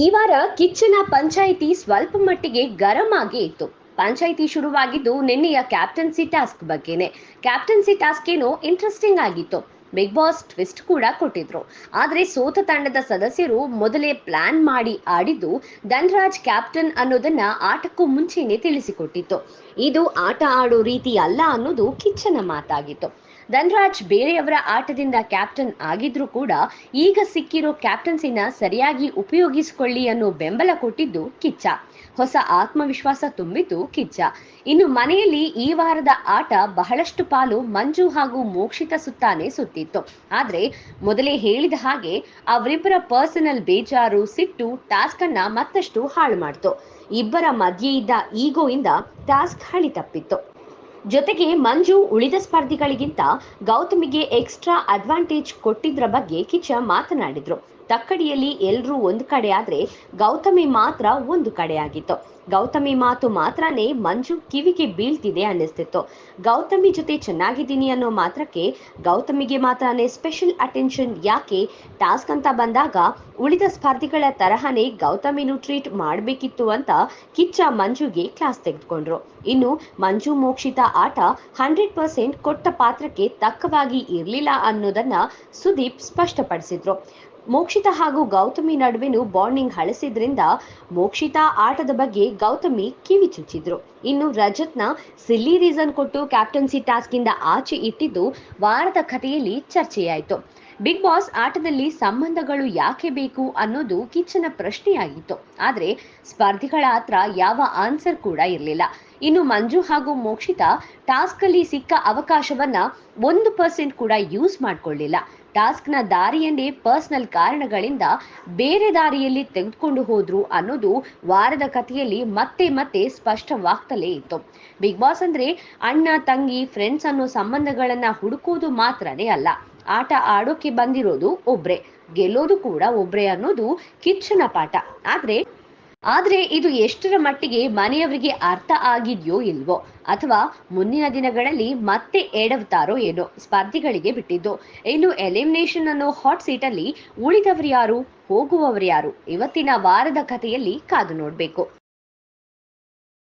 ಈ ವಾರ ಕಿಚ್ಚನ ಪಂಚಾಯಿತಿ ಸ್ವಲ್ಪ ಮಟ್ಟಿಗೆ ಗರಂ ಆಗೇ ಇತ್ತು. ಪಂಚಾಯಿತಿ ಶುರುವಾಗಿದ್ದು ನಿನ್ನೆಯ ಕ್ಯಾಪ್ಟನ್ಸಿ ಟಾಸ್ಕ್ ಬಗ್ಗೆನೆ. ಕ್ಯಾಪ್ಟನ್ಸಿ ಟಾಸ್ಕ್ ಏನೋ ಇಂಟ್ರೆಸ್ಟಿಂಗ್ ಆಗಿತ್ತು. ಬಿಗ್ ಬಾಸ್ ಟ್ವಿಸ್ಟ್ ಕೂಡ ಕೊಟ್ಟಿದ್ರು. ಆದ್ರೆ ಸೋತ ತಂಡದ ಸದಸ್ಯರು ಮೊದಲೇ ಪ್ಲಾನ್ ಮಾಡಿ ಆಡಿದ್ದು ಧನ್ರಾಜ್ ಕ್ಯಾಪ್ಟನ್ ಅನ್ನೋದನ್ನ ಆಟಕ್ಕೂ ಮುಂಚೆನೆ ತಿಳಿಸಿಕೊಟ್ಟಿತ್ತು. ಇದು ಆಟ ಆಡೋ ರೀತಿ ಅಲ್ಲ ಅನ್ನೋದು ಕಿಚ್ಚನ ಮಾತಾಗಿತ್ತು. ಧನ್ರಾಜ್ ಬೇರೆಯವರ ಆಟದಿಂದ ಕ್ಯಾಪ್ಟನ್ ಆಗಿದ್ರು ಕೂಡ ಈಗ ಸಿಕ್ಕಿರೋ ಕ್ಯಾಪ್ಟನ್ಸಿನ ಸರಿಯಾಗಿ ಉಪಯೋಗಿಸಿಕೊಳ್ಳಿ ಅನ್ನೋ ಬೆಂಬಲ ಕೊಟ್ಟಿದ್ದು ಕಿಚ್ಚ. ಹೊಸ ಆತ್ಮವಿಶ್ವಾಸ ತುಂಬಿದ್ದು ಕಿಚ್ಚ. ಇನ್ನು ಮನೆಯಲ್ಲಿ ಈ ವಾರದ ಆಟ ಬಹಳಷ್ಟು ಪಾಲು ಮಂಜು ಹಾಗೂ ಮೋಕ್ಷಿತ ಸುತ್ತಾನೆ ಸುತ್ತಿತ್ತು. ಆದ್ರೆ ಮೊದಲೇ ಹೇಳಿದ ಹಾಗೆ ಅವರಿಬ್ಬರ ಪರ್ಸನಲ್ ಬೇಜಾರು, ಸಿಟ್ಟು ಟಾಸ್ಕ್ ಅನ್ನ ಮತ್ತಷ್ಟು ಹಾಳು ಮಾಡ್ತು. ಇಬ್ಬರ ಮಧ್ಯೆ ಇದ್ದ ಈಗೋ ಇಂದ ಟಾಸ್ಕ್ ಹಳಿ ತಪ್ಪಿತ್ತು. ಜೊತೆಗೆ ಮಂಜು ಉಳಿದ ಸ್ಪರ್ಧಿಗಳಿಗಿಂತ ಗೌತಮಿಗೆ ಎಕ್ಸ್ಟ್ರಾ ಅಡ್ವಾಂಟೇಜ್ ಕೊಟ್ಟಿದ್ರ ಬಗ್ಗೆ ಕಿಚ್ಚ ಮಾತನಾಡಿದ್ರು. ತಕ್ಕಡಿಯಲ್ಲಿ ಎಲ್ರೂ ಒಂದು ಕಡೆ ಆದ್ರೆ ಗೌತಮಿ ಮಾತ್ರ ಒಂದು ಕಡೆ ಆಗಿತ್ತು. ಗೌತಮಿ ಮಾತು ಮಾತ್ರನೇ ಮಂಜು ಕಿವಿಗೆ ಬೀಳ್ತಿದೆ ಅನ್ನಿಸ್ತಿತ್ತು. ಗೌತಮಿ ಜೊತೆ ಚೆನ್ನಾಗಿದ್ದೀನಿ ಅನ್ನೋ ಮಾತ್ರಕ್ಕೆ ಗೌತಮಿಗೆ ಮಾತ್ರನೇ ಸ್ಪೆಷಲ್ ಅಟೆನ್ಷನ್ ಯಾಕೆ? ಟಾಸ್ಕ್ ಅಂತ ಬಂದಾಗ ಉಳಿದ ಸ್ಪರ್ಧಿಗಳ ತರಹನೇ ಗೌತಮಿನು ಟ್ರೀಟ್ ಮಾಡಬೇಕಿತ್ತು ಅಂತ ಕಿಚ್ಚ ಮಂಜುಗೆ ಕ್ಲಾಸ್ ತೆಗೆದುಕೊಂಡ್ರು. ಇನ್ನು ಮಂಜು ಮೋಕ್ಷಿತ ಆಟ 100% ಕೊಟ್ಟ ಪಾತ್ರಕ್ಕೆ ತಕ್ಕವಾಗಿ ಇರಲಿಲ್ಲ ಅನ್ನೋದನ್ನ ಸುದೀಪ್ ಸ್ಪಷ್ಟಪಡಿಸಿದ್ರು. ಮೋಕ್ಷಿತ ಹಾಗೂ ಗೌತಮಿ ನಡುವೆನೂ ಬಾಂಡಿಂಗ್ ಹಳಸಿದ್ರಿಂದ ಮೋಕ್ಷಿತ ಆಟದ ಬಗ್ಗೆ ಗೌತಮಿ ಕಿವಿ ಚುಚ್ಚಿದ್ರು. ಇನ್ನು ರಜತ್ನ ಸಿಲ್ಲಿ ರೀಸನ್ ಕೊಟ್ಟು ಕ್ಯಾಪ್ಟನ್ಸಿ ಟಾಸ್ಕ್ ಇಂದ ಆಚೆ ಇಟ್ಟಿದ್ದು ವಾರದ ಕಥೆಯಲ್ಲಿ ಚರ್ಚೆಯಾಯಿತು. ಬಿಗ್ ಬಾಸ್ ಆಟದಲ್ಲಿ ಸಂಬಂಧಗಳು ಯಾಕೆ ಬೇಕು ಅನ್ನೋದು ಕಿಚ್ಚನ ಪ್ರಶ್ನೆಯಾಗಿತ್ತು. ಆದ್ರೆ ಸ್ಪರ್ಧಿಗಳ ಹತ್ರ ಯಾವ ಆನ್ಸರ್ ಕೂಡ ಇರಲಿಲ್ಲ. ಇನ್ನು ಮಂಜು ಹಾಗೂ ಮೋಕ್ಷಿತ ಟಾಸ್ಕ್ ಅಲ್ಲಿ ಸಿಕ್ಕ ಅವಕಾಶವನ್ನ 1% ಕೂಡ ಯೂಸ್ ಮಾಡ್ಕೊಳ್ಳಿಲ್ಲ. ಟಾಸ್ಕ್ನ ದಾರಿಯನ್ನೇ ಪರ್ಸನಲ್ ಕಾರಣಗಳಿಂದ ಬೇರೆ ದಾರಿಯಲ್ಲಿ ತೆಗೆದುಕೊಂಡು ಹೋದ್ರು ಅನ್ನೋದು ವಾರದ ಕಥೆಯಲ್ಲಿ ಮತ್ತೆ ಮತ್ತೆ ಸ್ಪಷ್ಟವಾಗ್ತಲೇ ಇತ್ತು. ಬಿಗ್ ಬಾಸ್ ಅಂದ್ರೆ ಅಣ್ಣ ತಂಗಿ ಫ್ರೆಂಡ್ಸ್ ಅನ್ನೋ ಸಂಬಂಧಗಳನ್ನ ಹುಡುಕೋದು ಮಾತ್ರನೇ ಅಲ್ಲ. ಆಟ ಆಡೋಕೆ ಬಂದಿರೋದು ಒಬ್ರೆ, ಗೆಲ್ಲೋದು ಕೂಡ ಒಬ್ರೆ ಅನ್ನೋದು ಕಿಚ್ಚನ ಪಾಠ. ಆದ್ರೆ ಇದು ಎಷ್ಟರ ಮಟ್ಟಿಗೆ ಮನೆಯವರಿಗೆ ಅರ್ಥ ಆಗಿದ್ಯೋ ಇಲ್ವೋ, ಅಥವಾ ಮುಂದಿನ ದಿನಗಳಲ್ಲಿ ಮತ್ತೆ ಎಡವ್ತಾರೋ ಏನೋ ಸ್ಪರ್ಧಿಗಳಿಗೆ ಬಿಟ್ಟಿದ್ದು. ಇನ್ನು ಎಲಿಮಿನೇಷನ್ ಅನ್ನೋ ಹಾಟ್ ಸೀಟ್ ಅಲ್ಲಿ ಉಳಿದವರು ಯಾರು, ಹೋಗುವವರು ಯಾರು, ಇವತ್ತಿನ ವಾರದ ಕಥೆಯಲ್ಲಿ ಕಾದು ನೋಡ್ಬೇಕು.